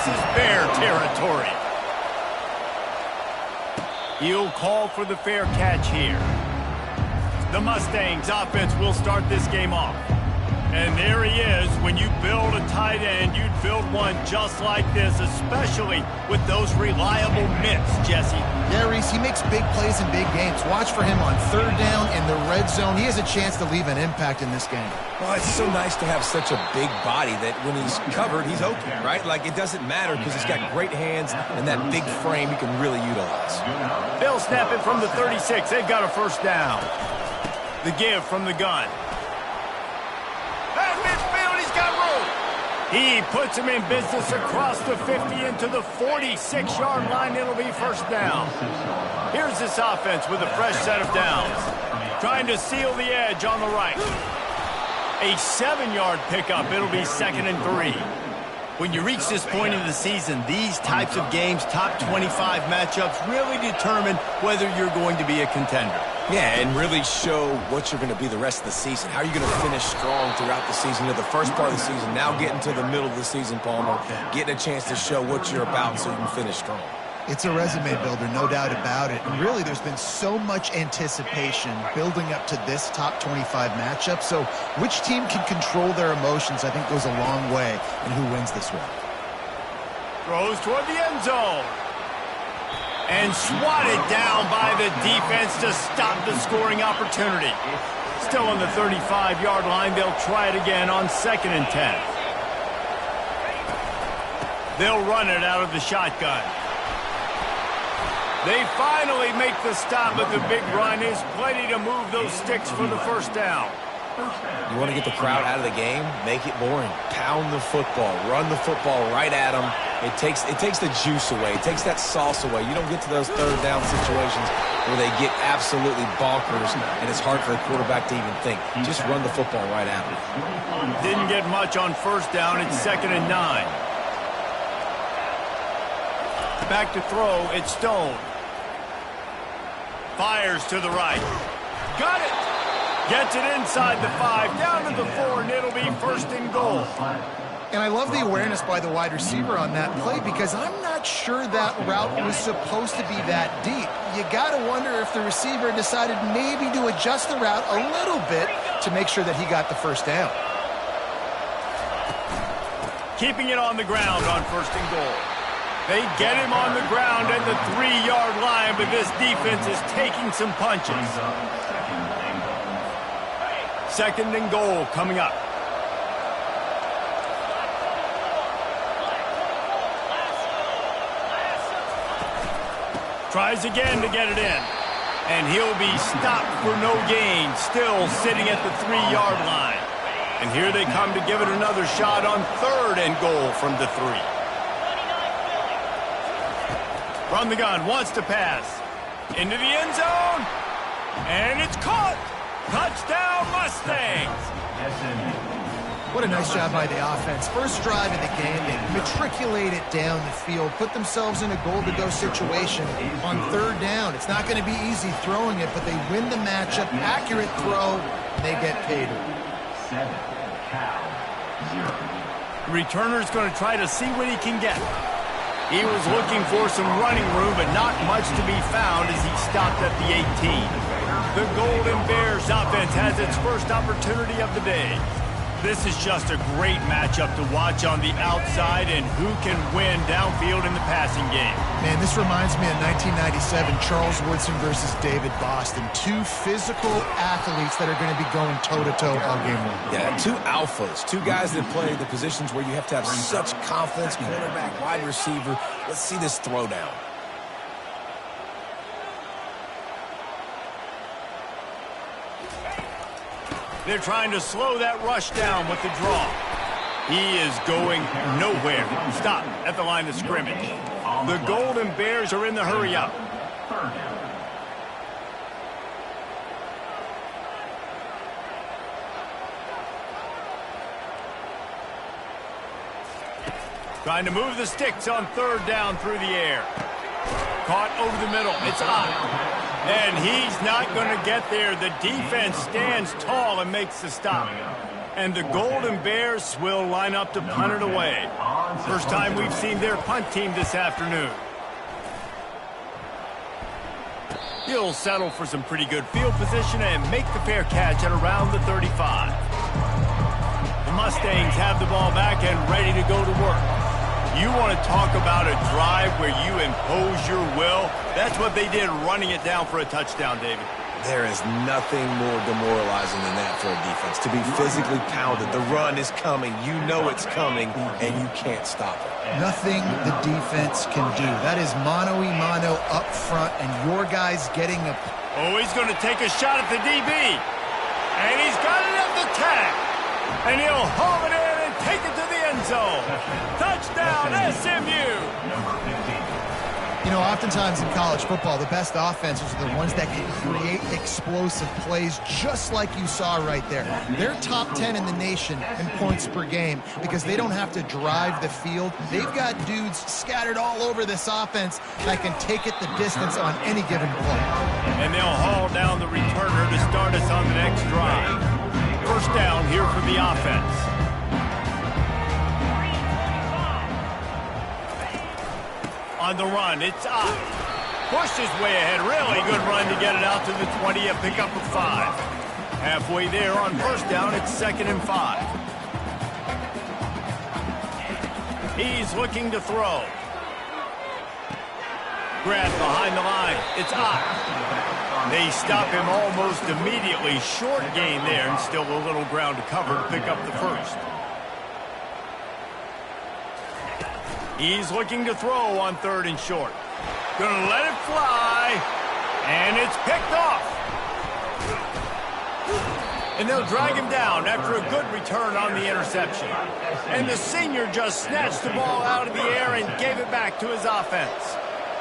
is Bear territory. He'll call for the fair catch here. The Mustangs offense will start this game off. And there he is. When you build a tight end, you'd build one just like this, especially with those reliable mitts, Jesse. Yeah, Reese, he makes big plays in big games. Watch for him on third down in the red zone. He has a chance to leave an impact in this game. Well, it's so nice to have such a big body that when he's covered, he's open, right? Like, it doesn't matter because he's got great hands and that big frame he can really utilize. They'll snap it from the 36. They've got a first down. The give from the gun. At midfield, he's got room. He puts him in business across the 50 into the 46-yard line. It'll be first down. Here's this offense with a fresh set of downs. Trying to seal the edge on the right. A 7-yard pickup. It'll be 2nd and 3. When you reach this point in the season, these types of games, top 25 matchups, really determine whether you're going to be a contender. Yeah, and really show what you're going to be the rest of the season. How are you going to finish strong throughout the season? The first part of the season, now getting to the middle of the season, Palmer, getting a chance to show what you're about so you can finish strong. It's a resume builder, no doubt about it. And really, there's been so much anticipation building up to this top 25 matchup. So which team can control their emotions, I think, goes a long way in who wins this one. Throws toward the end zone. And swatted down by the defense to stop the scoring opportunity. Still on the 35-yard line. They'll try it again on 2nd and 10. They'll run it out of the shotgun. They finally make the stop, but the big run is plenty to move those sticks for the first down. You want to get the crowd out of the game? Make it boring. Pound the football. Run the football right at them. It takes the juice away. It takes that sauce away. You don't get to those third down situations where they get absolutely bonkers, and it's hard for the quarterback to even think. Just run the football right at them. Didn't get much on first down. It's 2nd and 9. Back to throw. It's Stone. Fires to the right. Got it. Gets it inside the 5, down to the 4, and it'll be 1st and goal. And I love the awareness by the wide receiver on that play because I'm not sure that route was supposed to be that deep. You got to wonder if the receiver decided maybe to adjust the route a little bit to make sure that he got the first down. Keeping it on the ground on 1st and goal. They get him on the ground at the 3-yard line, but this defense is taking some punches. 2nd and goal coming up. Tries again to get it in. And he'll be stopped for no gain, still sitting at the 3-yard line. And here they come to give it another shot on 3rd and goal from the 3. From the gun, wants to pass. Into the end zone. And it's caught. Touchdown, Mustangs. What a nice job by the offense. First drive of the game, they matriculate it down the field, put themselves in a goal-to-go situation on 3rd down. It's not going to be easy throwing it, but they win the matchup. Accurate throw, and they get paid. The returner's going to try to see what he can get. He was looking for some running room, but not much to be found as he stopped at the 18. The Golden Bears offense has its first opportunity of the day. This is just a great matchup to watch on the outside and who can win downfield in the passing game. Man, this reminds me of 1997, Charles Woodson versus David Boston. 2 physical athletes that are going to be going toe-to-toe all game long. Yeah, 2 alphas, 2 guys that play the positions where you have to have such confidence, quarterback, wide receiver. Let's see this throwdown. They're trying to slow that rush down with the draw. He is going nowhere. Stop at the line of scrimmage. The Golden Bears are in the hurry-up. Trying to move the sticks on 3rd down through the air. Caught over the middle. It's up. And he's not going to get there. The defense stands tall and makes the stop. And the Golden Bears will line up to punt it away. First time we've seen their punt team this afternoon. He'll settle for some pretty good field position and make the fair catch at around the 35. The Mustangs have the ball back and ready to go to work. You want to talk about a drive where you impose your will? That's what they did, running it down for a touchdown, David. There is nothing more demoralizing than that for a defense. To be physically pounded, the run is coming, you know it's coming, and you can't stop it. Nothing the defense can do. That is mano-a-mano up front, and your guy's getting a... Oh, he's going to take a shot at the DB. And he's got it at the tag. And he'll haul it in and take it to the end zone. Touchdown, SMU. You know, oftentimes in college football, the best offenses are the ones that can create explosive plays, just like you saw right there. They're top 10 in the nation in points per game because they don't have to drive the field. They've got dudes scattered all over this offense that can take it the distance on any given play. And they'll haul down the returner to start us on the next drive. First down here for the offense. On the run, it's up. Pushed his way ahead. Really good run to get it out to the 20, a pickup of 5. Halfway there on first down, it's 2nd and 5. He's looking to throw. Grabbed behind the line. It's up. They stop him almost immediately. Short gain there, and still a little ground to cover to pick up the first. He's looking to throw on 3rd and short. Gonna let it fly, and it's picked off. And they'll drag him down after a good return on the interception. And the senior just snatched the ball out of the air and gave it back to his offense.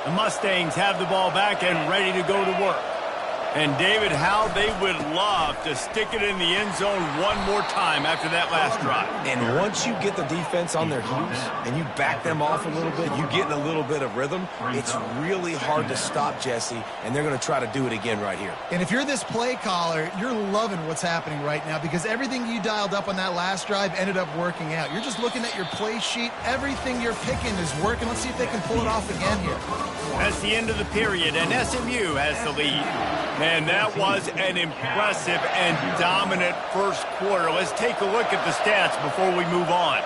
The Mustangs have the ball back and ready to go to work. And, David, how they would love to stick it in the end zone one more time after that last drive. And once you get the defense on their heels and you back them off a little bit, you get in a little bit of rhythm, it's really hard to stop, Jesse, and they're going to try to do it again right here. And if you're this play caller, you're loving what's happening right now because everything you dialed up on that last drive ended up working out. You're just looking at your play sheet. Everything you're picking is working. Let's see if they can pull it off again here. That's the end of the period, and SMU has the lead. And that was an impressive and dominant first quarter. Let's take a look at the stats before we move on.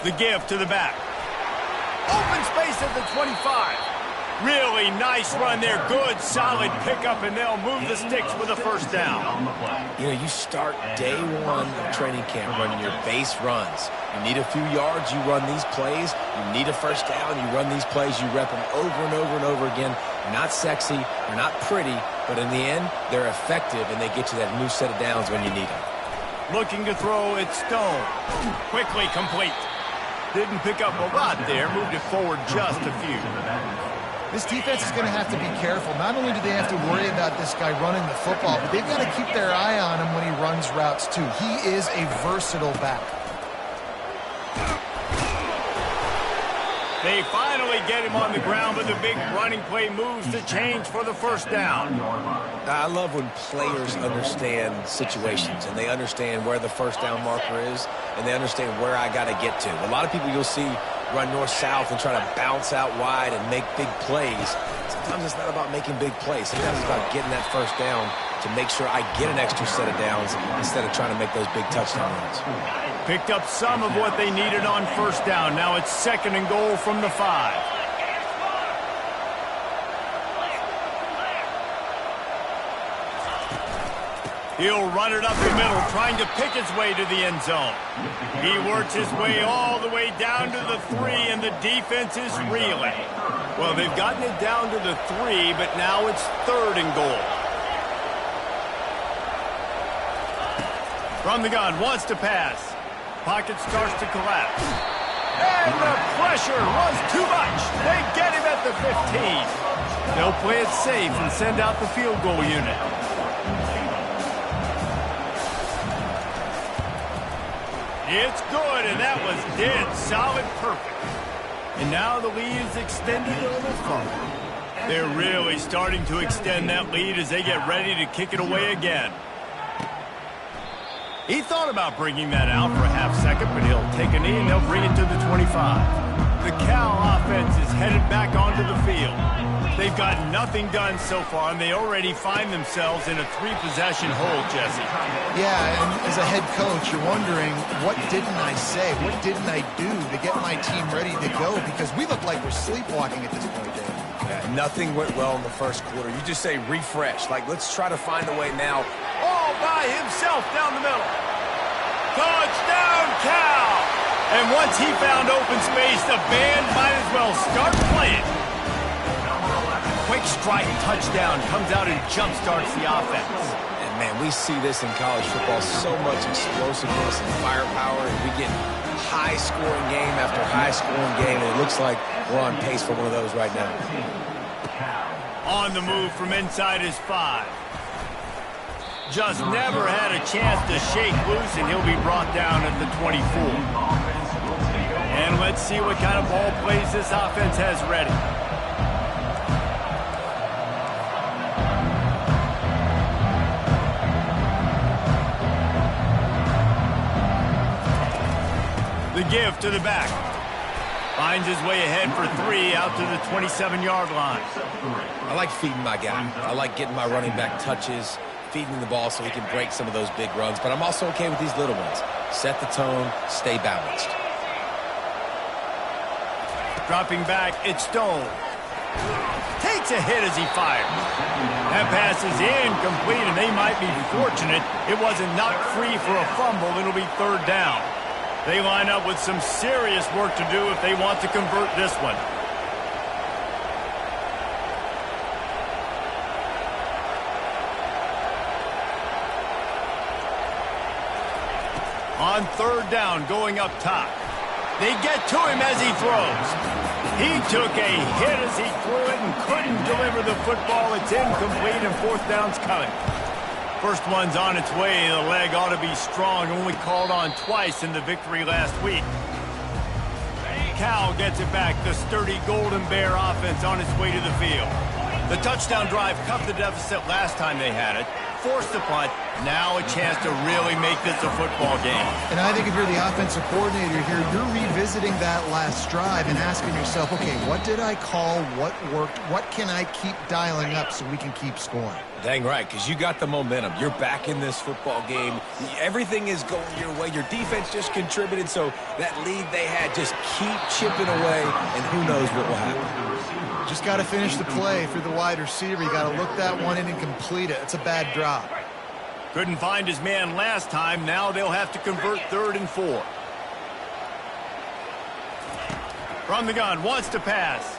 The give to the back. Open space at the 25. Really nice run there. Good, solid pickup, and they'll move the sticks with a first down. You know, you start day one of training camp running your base runs. You need a few yards, you run these plays. You need a first down, you run these plays. You rep them over and over and over again. They're not sexy, they're not pretty, but in the end, they're effective, and they get you that new set of downs when you need them. Looking to throw, it's Stone. Quickly complete. Didn't pick up a lot there, moved it forward just a few. This defense is going to have to be careful. Not only do they have to worry about this guy running the football, but they've got to keep their eye on him when he runs routes too. He is a versatile back. They finally get him on the ground, but the big running play moves the change for the first down. I love when players understand situations and they understand where the first down marker is and they understand where I got to get to. A lot of people you'll see run north-south and try to bounce out wide and make big plays. Sometimes it's not about making big plays. Sometimes it's about getting that first down to make sure I get an extra set of downs instead of trying to make those big touchdown runs. Picked up some of what they needed on first down. Now it's 2nd and goal from the 5. He'll run it up the middle, trying to pick his way to the end zone. He works his way all the way down to the 3, and the defense is reeling. Well, they've gotten it down to the 3, but now it's 3rd and goal. From the gun, wants to pass. Pocket starts to collapse. And the pressure was too much. They get him at the 15. They'll play it safe and send out the field goal unit. It's good, and that was dead solid perfect. And now the lead is extended a little further. They're really starting to extend that lead as they get ready to kick it away again. He thought about bringing that out for a half second, but he'll take a knee and they'll bring it to the 25. The Cal offense is headed back onto the field. They've got nothing done so far, and they already find themselves in a 3-possession hole, Jesse. Yeah, and as a head coach, you're wondering, what didn't I say? What didn't I do to get my team ready to go? Because we look like we're sleepwalking at this point, Dave. Yeah, nothing went well in the first quarter. You just say refresh. Like, let's try to find a way now. All by himself down the middle. Touchdown, Cal! And once he found open space, the band might as well start playing. Quick strike touchdown comes out and jump-starts the offense. And, man, we see this in college football, so much explosiveness and firepower, and we get high-scoring game after high-scoring game, and it looks like we're on pace for one of those right now. On the move from inside his 5. Just never had a chance to shake loose, and he'll be brought down at the 24. And let's see what kind of ball plays this offense has ready. The give to the back. Finds his way ahead for 3 out to the 27-yard line. I like feeding my guy. I like getting my running back touches, feeding the ball so he can break some of those big runs. But I'm also okay with these little ones. Set the tone, stay balanced. Dropping back, it's Stone. Takes a hit as he fires. That pass is incomplete, and they might be fortunate it wasn't knocked free for a fumble. It'll be 3rd down. They line up with some serious work to do if they want to convert this one. On 3rd down, going up top. They get to him as he throws. He took a hit as he threw it and couldn't deliver the football. It's incomplete, and 4th down's coming. First one's on its way. The leg ought to be strong. Only called on twice in the victory last week. Cal gets it back. The sturdy Golden Bear offense on its way to the field. The touchdown drive cut the deficit last time they had it. Forced the punt. Now a chance to really make this a football game. And I think if you're the offensive coordinator here, you're revisiting that last drive and asking yourself, okay, what did I call? What worked? What can I keep dialing up so we can keep scoring? Dang right, because you got the momentum. You're back in this football game. Everything is going your way. Your defense just contributed, so that lead they had, just keep chipping away, and who knows what will happen. Just got to finish the play for the wide receiver. You got to look that one in and complete it. It's a bad drop. Couldn't find his man last time. Now they'll have to convert 3rd and 4. From the gun, wants to pass.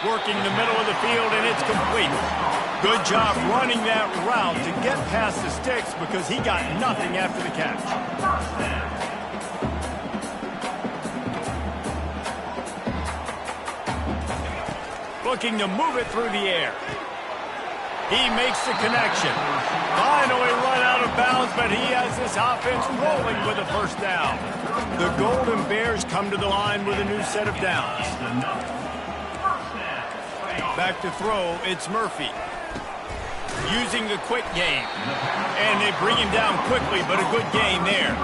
Working the middle of the field, and it's complete. Good job running that route to get past the sticks because he got nothing after the catch. Looking to move it through the air. He makes the connection. Finally run out of bounds, but he has this offense rolling with a 1st down. The Golden Bears come to the line with a new set of downs. Back to throw, it's Murphy. Using the quick game. And they bring him down quickly, but a good game there.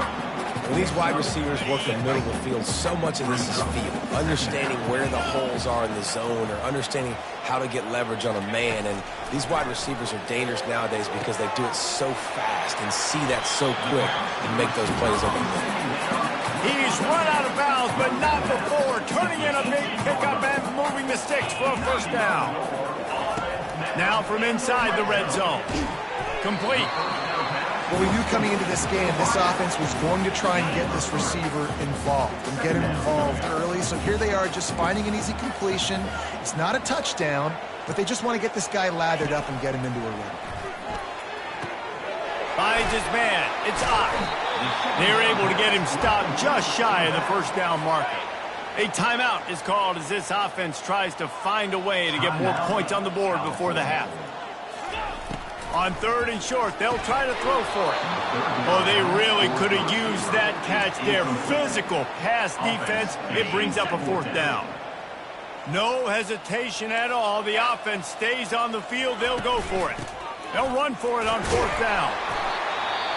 When these wide receivers work the middle of the field, so much of this is feel. Understanding where the holes are in the zone, or understanding how to get leverage on a man. And these wide receivers are dangerous nowadays because they do it so fast and see that so quick and make those plays over the middle. He's run out of bounds, but not before. Turning in a big pickup and moving the sticks for a 1st down. Now from inside the red zone. Complete. Well, we knew coming into this game, this offense was going to try and get this receiver involved and get him involved early. So here they are just finding an easy completion. It's not a touchdown, but they just want to get this guy lathered up and get him into a run. Finds his man. It's Ott. They're able to get him stopped just shy of the 1st down marker. A timeout is called as this offense tries to find a way to get more points on the board before the half. On 3rd and short, they'll try to throw for it. Oh, they really could have used that catch there. Physical pass defense. It brings up a 4th down. No hesitation at all. The offense stays on the field. They'll go for it. They'll run for it on 4th down.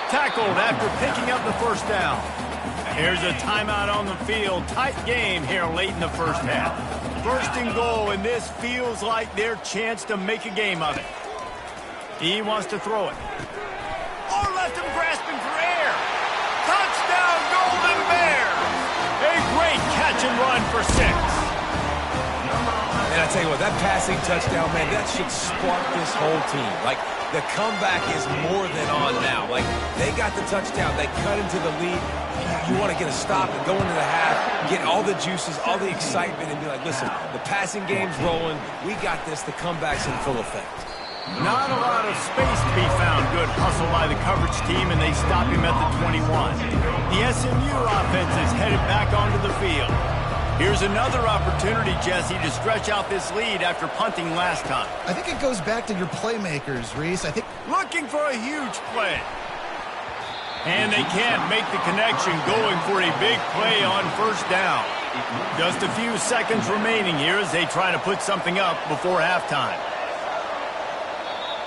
Tackled after picking up the first down. Here's a timeout on the field. Tight game here late in the first half. First and goal, and this feels like their chance to make a game of it. He wants to throw it. Or left him grasping for air. Touchdown, Golden Bears! A great catch and run for 6. And I tell you what, that passing touchdown, man, that should spark this whole team. Like, the comeback is more than on now. Like, they got the touchdown. They cut into the lead. You want to get a stop and go into the half, get all the juices, all the excitement, and be like, listen, the passing game's rolling. We got this. The comeback's in full effect. Not a lot of space to be found. Good hustle by the coverage team, and they stop him at the 21. The SMU offense is headed back onto the field. Here's another opportunity, Jesse, to stretch out this lead after punting last time. I think it goes back to your playmakers, Reese. I think looking for a huge play. And they can't make the connection, going for a big play on first down. Just a few seconds remaining here as they try to put something up before halftime.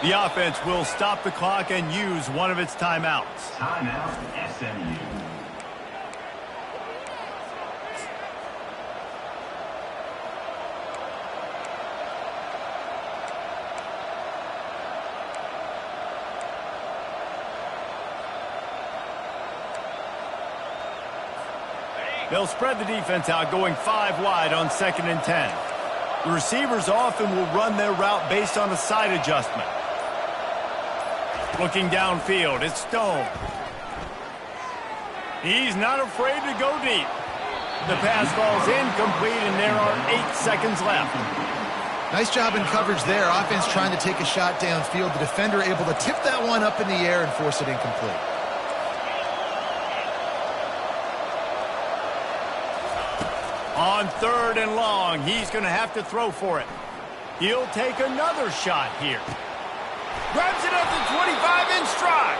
The offense will stop the clock and use one of its timeouts. Timeout, SMU. They'll spread the defense out, going 5 wide on 2nd and 10. The receivers often will run their route based on a side adjustment. Looking downfield, it's Stone. He's not afraid to go deep. The pass falls incomplete, and there are 8 seconds left. nice job in coverage there. Offense trying to take a shot downfield. The defender able to tip that one up in the air and force it incomplete. On 3rd and long, he's going to have to throw for it. He'll take another shot here. Grabs it up to 25 in stride.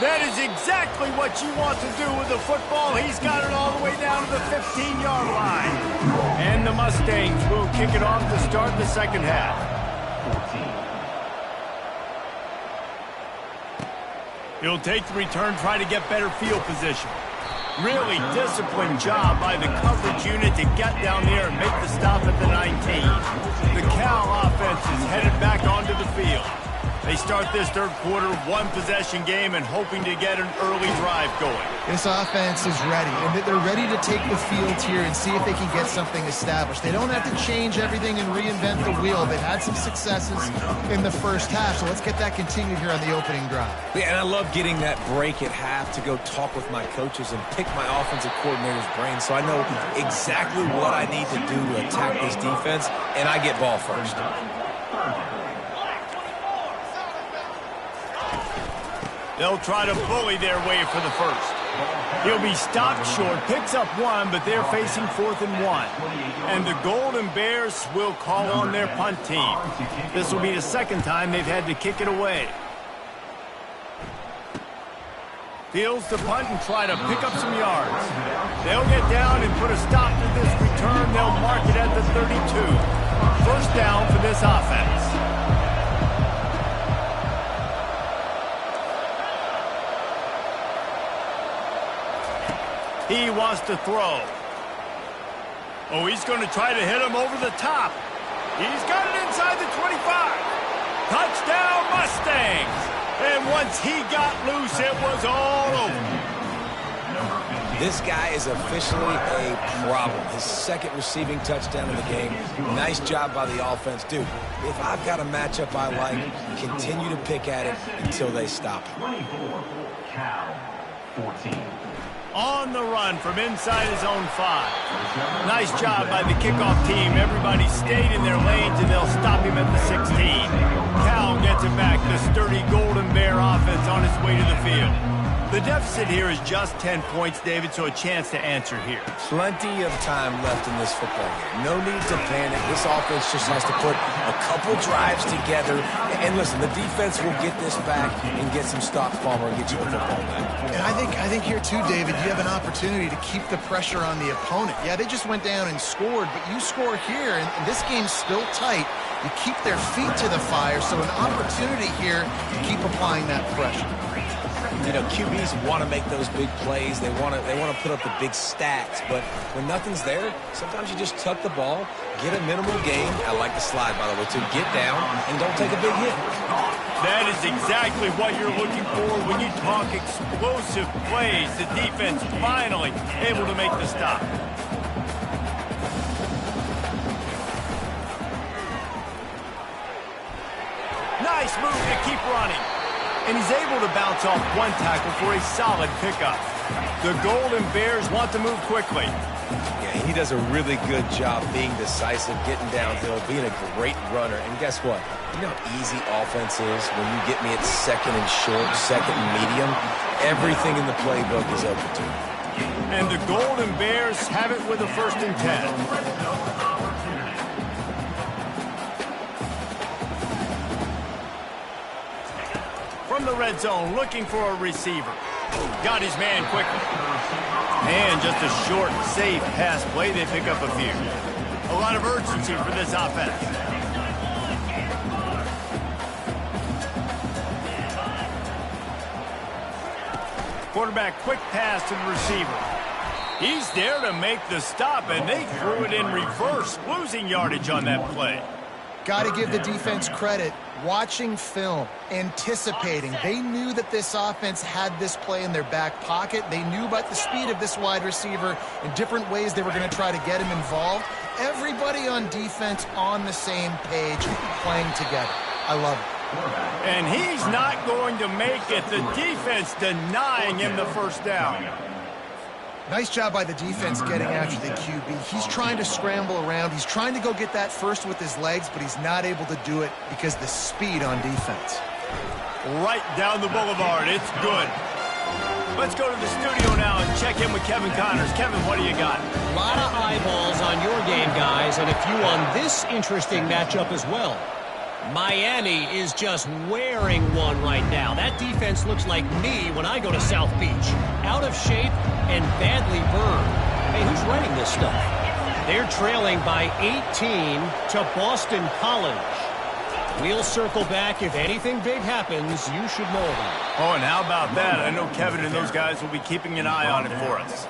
That is exactly what you want to do with the football. He's got it all the way down to the 15-yard line. And the Mustangs will kick it off to start the second half. 14. He'll take the return, try to get better field position. Really disciplined job by the coverage unit to get down there and make the stop at the 19. The Cal offense is headed back onto the field. They start this third quarter, one-possession game, and hoping to get an early drive going. This offense is ready, and they're ready to take the field here and see if they can get something established. They don't have to change everything and reinvent the wheel. They've had some successes in the first half, so let's get that continued here on the opening drive. Yeah, and I love getting that break at half to go talk with my coaches and pick my offensive coordinator's brain so I know exactly what I need to do to attack this defense, and I get ball first. They'll try to bully their way for the first. He'll be stopped short, picks up one, but they're facing 4th and 1. And the Golden Bears will call on their punt team. This will be the second time they've had to kick it away. Fields the punt and try to pick up some yards. They'll get down and put a stop to this return. They'll mark it at the 32. First down for this offense. He wants to throw. Oh, he's going to try to hit him over the top. He's got it inside the 25. Touchdown, Mustangs. And once he got loose, it was all over. This guy is officially a problem. His second receiving touchdown of the game. Nice job by the offense. Dude, if I've got a matchup I like, continue to pick at it until they stop. 24, Cal, 14. On the run from inside his own 5. Nice job by the kickoff team. Everybody stayed in their lanes, and they'll stop him at the 16. Cal gets it back. The sturdy Golden Bear offense on its way to the field. The deficit here is just 10 points, David, so a chance to answer here. Plenty of time left in this football game. No need to panic. This offense just has to put a couple drives together. And listen, the defense will get this back and get some stops, Palmer, and get you the football back. And I think here too, David, you have an opportunity to keep the pressure on the opponent. Yeah, they just went down and scored, but you score here, and this game's still tight. You keep their feet to the fire, so an opportunity here to keep applying that pressure. You know, QBs want to make those big plays. They want to put up the big stats. But when nothing's there, sometimes you just tuck the ball, get a minimal gain. I like the slide, by the way, to get down and don't take a big hit. That is exactly what you're looking for when you talk explosive plays. The defense finally able to make the stop. Nice move to keep running. And he's able to bounce off one tackle for a solid pickup. The Golden Bears want to move quickly. Yeah, he does a really good job being decisive, getting downhill, being a great runner. And guess what? You know how easy offense is when you get me at second and short, second and medium? Everything in the playbook is open to me. And the Golden Bears have it with a 1st and 10. From the red zone, looking for a receiver. Got his man quickly. And just a short, safe pass play. They pick up a few. A lot of urgency for this offense. Quarterback, quick pass to the receiver. He's there to make the stop, and they threw it in reverse, losing yardage on that play. Got to give the defense credit. Watching film, anticipating. They knew that this offense had this play in their back pocket. They knew about the speed of this wide receiver and different ways they were going to try to get him involved. Everybody on defense on the same page, playing together. I love it. And he's not going to make it. The defense denying him the 1st down. Nice job by the defense getting after the QB. He's trying to scramble around. He's trying to go get that first with his legs, but he's not able to do it because the speed on defense. Right down the boulevard. It's good. Let's go to the studio now and check in with Kevin Connors. Kevin, what do you got? A lot of eyeballs on your game, guys, and a few on this interesting matchup as well. Miami is just wearing one right now. That defense looks like me when I go to South Beach. Out of shape and badly burned. Hey, who's writing this stuff? They're trailing by 18 to Boston College. We'll circle back. If anything big happens, you should know about it. Oh, and how about that? I know Kevin and those guys will be keeping an eye on it for us.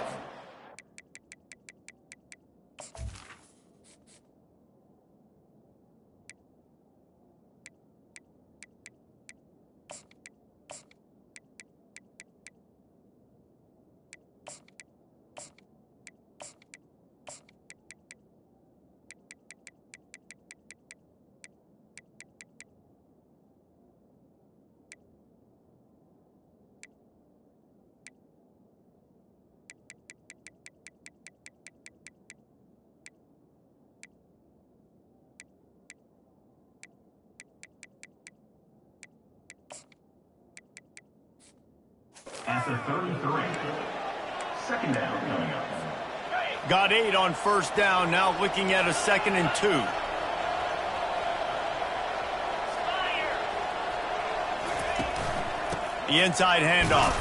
At the 33. 2nd down coming up. Got 8 on 1st down. Now looking at a 2nd and 2. The inside handoff.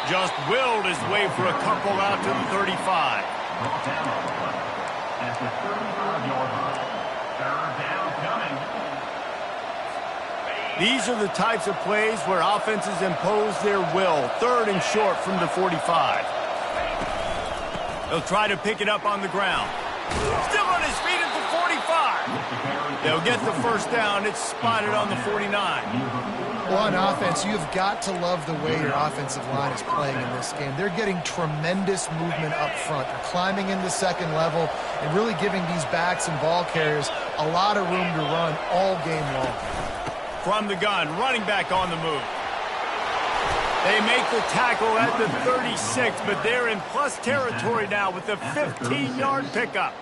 Just willed his way for a couple out to the 35. Brought down on the play. At the 35-yard line. 3rd down coming. These are the types of plays where offenses impose their will. 3rd and short from the 45. They'll try to pick it up on the ground. Still on his feet at the 45. They'll get the 1st down. It's spotted on the 49. Well, on offense, you've got to love the way your offensive line is playing in this game. They're getting tremendous movement up front. They're climbing into 2nd level and really giving these backs and ball carriers a lot of room to run all game long. From the gun, running back on the move. They make the tackle at the 36, but they're in plus territory now with the 15-yard pickup.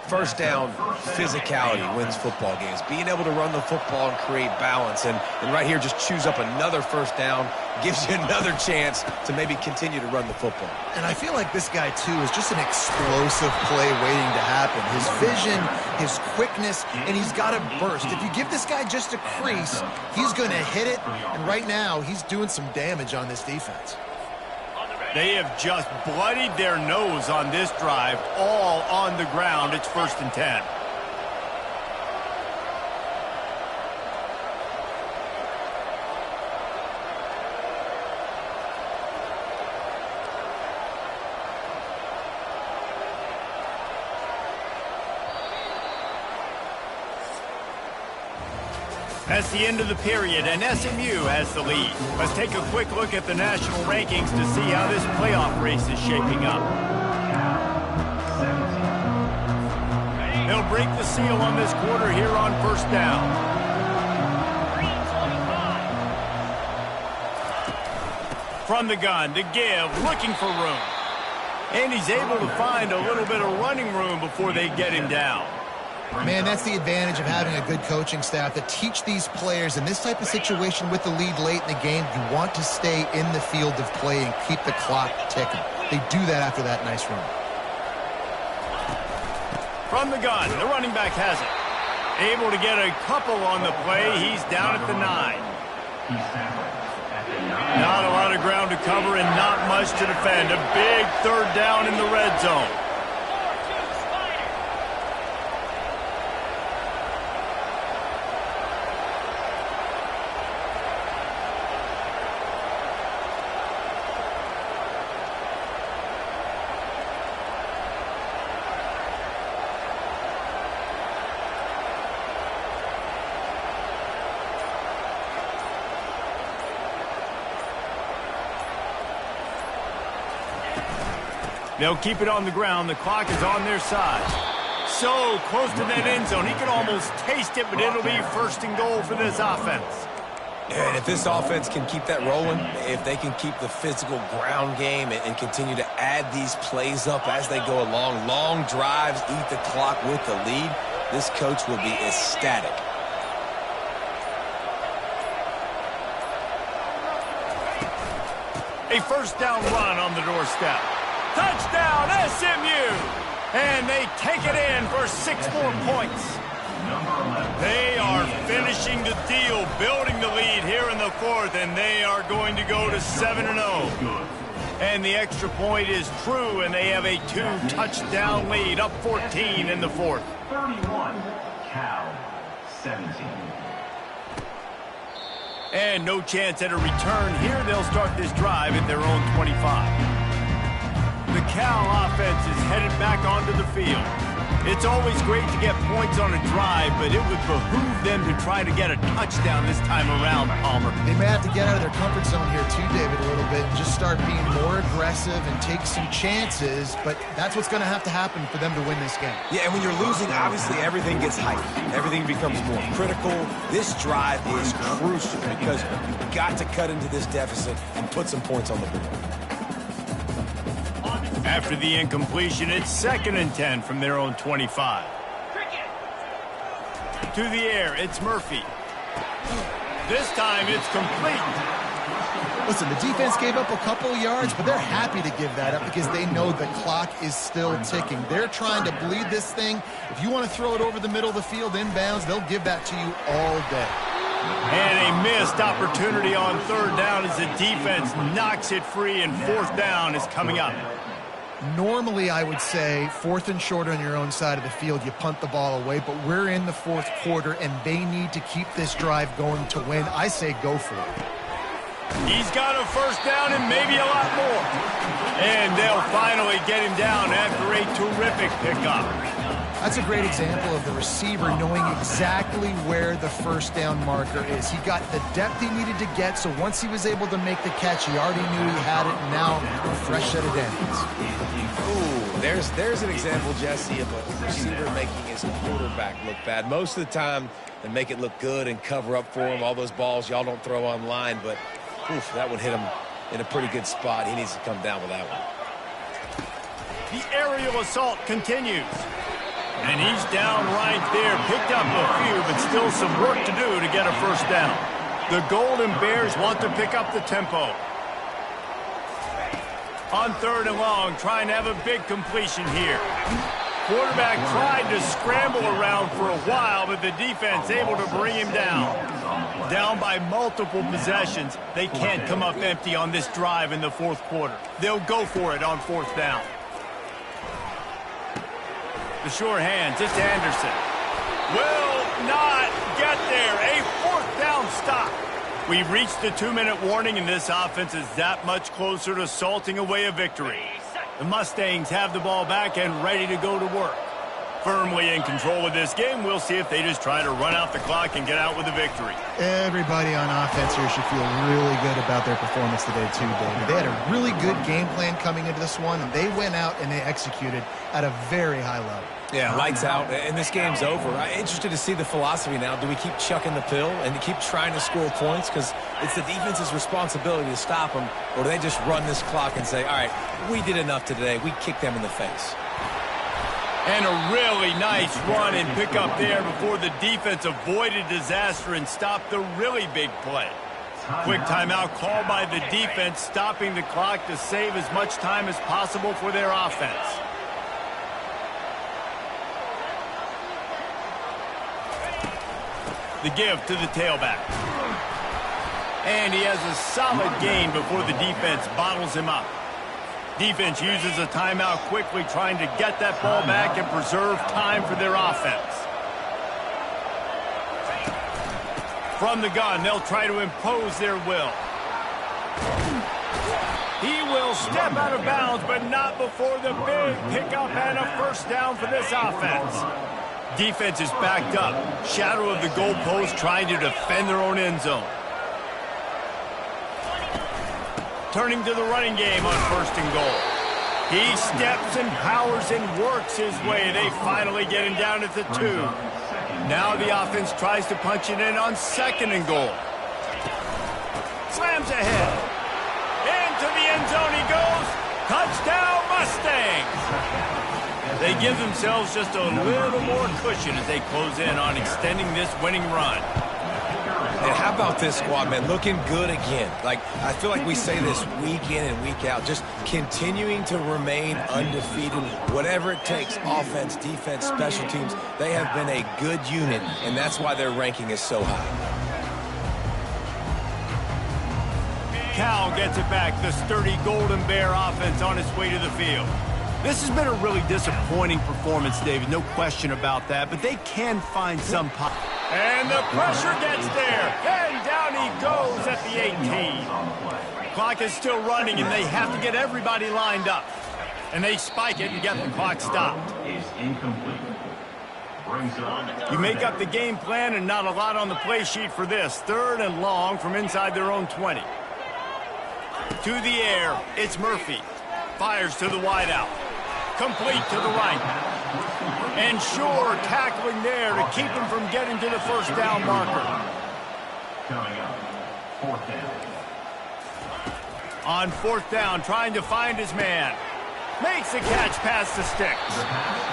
1st down, physicality wins football games. Being able to run the football and create balance. And right here, just choose up another 1st down, gives you another chance to maybe continue to run the football. And I feel like this guy, too, is just an explosive play waiting to happen. His vision, his quickness, and he's got a burst. If you give this guy just a crease, he's going to hit it. And right now, he's doing some damage on this defense. They have just bloodied their nose on this drive, all on the ground. It's 1st and 10. That's the end of the period, and SMU has the lead. Let's take a quick look at the national rankings to see how this playoff race is shaping up. They'll break the seal on this quarter here on first down. From the gun to give, looking for room. And he's able to find a little bit of running room before they get him down. Man, that's the advantage of having a good coaching staff to teach these players in this type of situation with the lead late in the game. You want to stay in the field of play and keep the clock ticking. They do that after that nice run. From the gun, the running back has it. Able to get a couple on the play. He's down at the 9. Not a lot of ground to cover and not much to defend. A big third down in the red zone. They'll keep it on the ground. The clock is on their side. So close to that end zone. He can almost taste it, but it'll be first and goal for this offense. And if this offense can keep that rolling, if they can keep the physical ground game and continue to add these plays up as they go along, long drives, eat the clock with the lead, this coach will be ecstatic. A first down run on the doorstep. Touchdown, SMU! And they take it in for 6 more points. They are finishing the deal, building the lead here in the 4th, and they are going to go to 7-0. And the extra point is true, and they have a 2-touchdown lead, up 14 in the 4th. 31, Cal, 17. And no chance at a return here. They'll start this drive at their own 25. The Cal offense is headed back onto the field. It's always great to get points on a drive, but it would behoove them to try to get a touchdown this time around, Palmer. They may have to get out of their comfort zone here too, David, a little bit, and just start being more aggressive and take some chances, but that's what's going to have to happen for them to win this game. Yeah, and when you're losing, obviously everything gets heightened. Everything becomes more critical. This drive is crucial because you've got to cut into this deficit and put some points on the board. After the incompletion, it's 2nd and 10 from their own 25. To the air, it's Murphy. This time, it's complete. Listen, the defense gave up a couple of yards, but they're happy to give that up because they know the clock is still ticking. They're trying to bleed this thing. If you want to throw it over the middle of the field inbounds, they'll give that to you all day. And a missed opportunity on 3rd down as the defense knocks it free, and 4th down is coming up. Normally, I would say 4th and short on your own side of the field, you punt the ball away, but we're in the 4th quarter, and they need to keep this drive going to win. I say go for it. He's got a first down and maybe a lot more. And they'll finally get him down after a terrific pickup. That's a great example of the receiver knowing exactly where the first down marker is. He got the depth he needed to get, so once he was able to make the catch, he already knew he had it, and now a fresh set of downs. Ooh, there's an example, Jesse, of a receiver making his quarterback look bad. Most of the time, they make it look good and cover up for him. All those balls y'all don't throw online, but oof, that one hit him in a pretty good spot. He needs to come down with that one. The aerial assault continues. And he's down right there. Picked up a few, but still some work to do to get a first down. The Golden Bears want to pick up the tempo. On 3rd and long, trying to have a big completion here. Quarterback tried to scramble around for a while, but the defense able to bring him down. Down by multiple possessions. They can't come up empty on this drive in the 4th quarter. They'll go for it on 4th down. The sure hands, it's Anderson. Will not get there. A 4th down stop. We've reached the 2-minute warning, and this offense is that much closer to salting away a victory. The Mustangs have the ball back and ready to go to work. Firmly in control of this game. We'll see if they just try to run out the clock and get out with a victory. Everybody on offense here should feel really good about their performance today too, David. They had a really good game plan coming into this one, and they went out and they executed at a very high level. Yeah, lights out, and this game's over. I'm interested to see the philosophy now. Do we keep chucking the pill and keep trying to score points? Because it's the defense's responsibility to stop them, or do they just run this clock and say, all right, we did enough today. We kicked them in the face. And a really nice run and pick up there before the defense avoided disaster and stopped the really big play. Quick timeout called by the defense, stopping the clock to save as much time as possible for their offense. The give to the tailback. And he has a solid gain before the defense bottles him up. Defense uses a timeout quickly, trying to get that ball back and preserve time for their offense. From the gun, they'll try to impose their will. He will step out of bounds, but not before the big pickup and a first down for this offense. Defense is backed up. Shadow of the goalpost, trying to defend their own end zone. Turning to the running game on 1st and goal. He steps and powers and works his way. They finally get him down at the 2. Now the offense tries to punch it in on 2nd and goal. Slams ahead. Into the end zone he goes. Touchdown Mustangs! They give themselves just a little more cushion as they close in on extending this winning run. And how about this squad, man? Looking good again. Like, I feel like we say this week in and week out. Just continuing to remain undefeated. Whatever it takes, offense, defense, special teams. They have been a good unit, and that's why their ranking is so high. Cal gets it back. The sturdy Golden Bear offense on its way to the field. This has been a really disappointing performance, David. No question about that, but they can find some pop. And the pressure gets there. And down he goes at the 18. Clock is still running, and they have to get everybody lined up. And they spike it and get the clock stopped. You make up the game plan, and not a lot on the play sheet for this. 3rd and long from inside their own 20. To the air, it's Murphy. Fires to the wideout. Complete to the right. And Shore tackling there to keep him from getting to the first down marker. Coming up, 4th down. On 4th down, trying to find his man. Makes the catch past the sticks.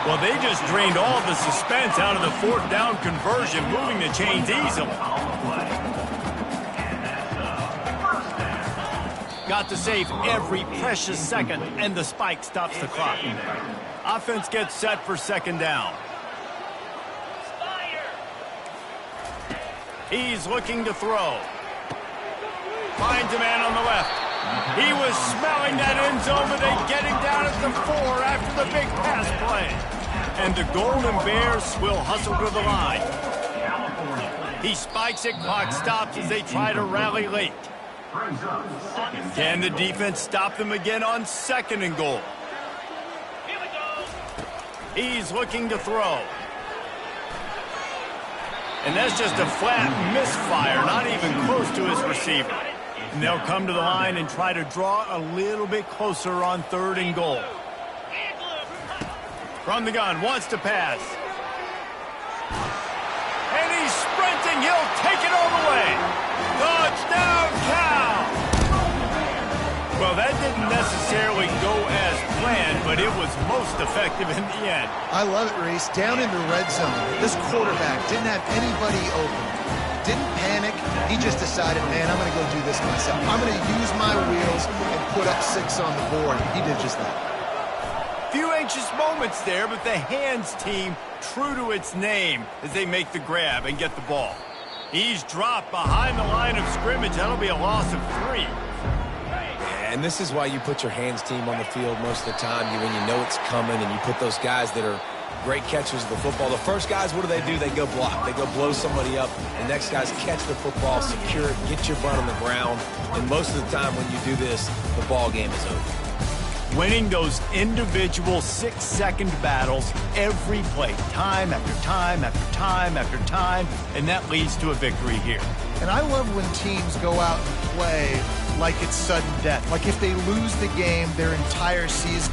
Well, they just drained all the suspense out of the 4th down conversion, moving the chains easily. Got to save every precious second, and the spike stops the clock. Offense gets set for 2nd down. He's looking to throw. Finds a man on the left. He was smelling that end zone, but they get him down at the 4 after the big pass play. And the Golden Bears will hustle to the line. He spikes it, clock stops as they try to rally late. Can the defense stop them again on 2nd and goal? He's looking to throw. And that's just a flat misfire, not even close to his receiver. And they'll come to the line and try to draw a little bit closer on 3rd and goal. From the gun, wants to pass. And he's sprinting, he'll take it all the way. Touchdown, Cal! Well, that didn't necessarily go as planned, but it was most effective in the end. I love it, Reese. Down in the red zone, this quarterback didn't have anybody open. Didn't panic. He just decided, man, I'm going to go do this myself. I'm going to use my wheels and put up 6 on the board. He did just that. Few anxious moments there, but the hands team true to its name as they make the grab and get the ball. He's dropped behind the line of scrimmage. That'll be a loss of 3. And this is why you put your hands team on the field most of the time when you know it's coming, and you put those guys that are great catchers of the football. The first guys, what do? They go block. They go blow somebody up. The next guys catch the football, secure it, get your butt on the ground. And most of the time when you do this, the ball game is over. winning those individual 6-second battles every play, time after time after time after time, and that leads to a victory here. And I love when teams go out and play like it's sudden death. Like if they lose the game, their entire season